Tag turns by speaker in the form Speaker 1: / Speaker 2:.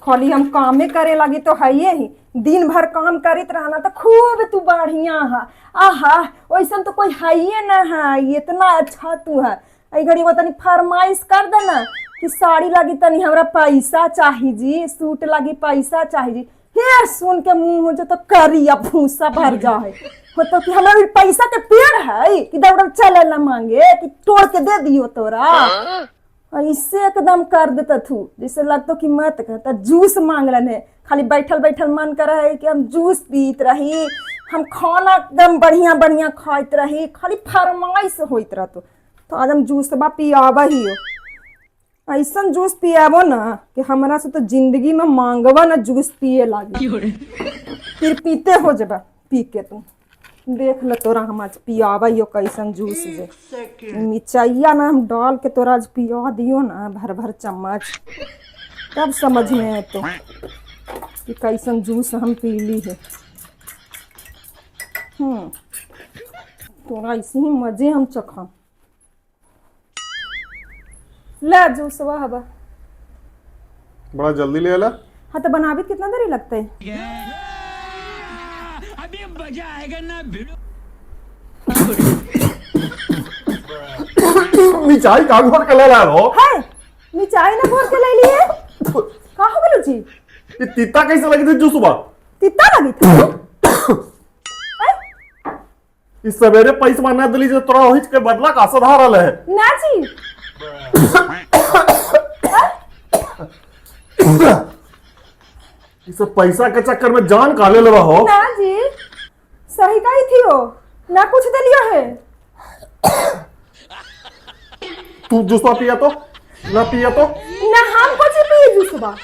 Speaker 1: खाली हम कामे करे लगी तो है ही, दिन भर काम करित रहना तो खूब तू बढ़िया है। आहा वैसा तो कोई है ही ना है, इतना अच्छा तू है। आई घड़ी वो तनी फरमाइश कर देना कि साड़ी लगी तनी हमरा पैसा चाहिए जी, सूट लगी पैसा चाहिए जी। हे सुन के मुंह हो जो तो करिया भूसा भर जाए हो तो कि हमरा भी पैसा के पेड़ है कि दौड़ चले ला मांगे कि तोड़ के दे दियो तोरा। और इससे एकदम कर देता थू जैसे लगता कि मत कहता जूस मांग रहे, खाली बैठल बैठल मन कर रहा है कि हम जूस पीत रही, हम खाना एकदम बढ़िया बढ़िया खाइत रही, खाली फरमाइश होइत रहतो। तो आज हम जूस बा पियाबा ही हो, ऐसा जूस पियाबो ना कि हमरा से तो जिंदगी में मांगवा ना जूस पिए लागी, फिर पीते हो जबा पी के तुम देख ल तोरा हम आज पियाबा यो कैसन जूस जे मिर्चाइया ना हम डाल के तोरा आज पिया दियो ना भर भर चम्मच, तब समझ में आए तो कि कैसन जूस हम पीली है। तोरा ऐसे ही मजे हम चखम। ले जूस हवा
Speaker 2: बड़ा जल्दी ले आला।
Speaker 1: हाँ तो बनावे कितना देरी लगता है?
Speaker 3: अभी मजा आएगा ना भिड़ो।
Speaker 2: मिठाई का घोर के ले ला रो
Speaker 1: है मिठाई ना भर के ले लिए का हो गेलो जी?
Speaker 2: ये तीता कैसे लगी थी जूस सुबह?
Speaker 1: तीता लगी था
Speaker 2: इस सवेरे पैसा मारना दिली जो तोरा होइच के बदला का सधारल है
Speaker 1: ना जी।
Speaker 2: इस पैसा के चक्कर में जान काले ले हो
Speaker 1: ना जी सही का ही थी हो ना कुछ दे लिया है।
Speaker 2: तू जूस पिया तो ना पिया तो
Speaker 1: ना हम कुछ पिए जूस सुबह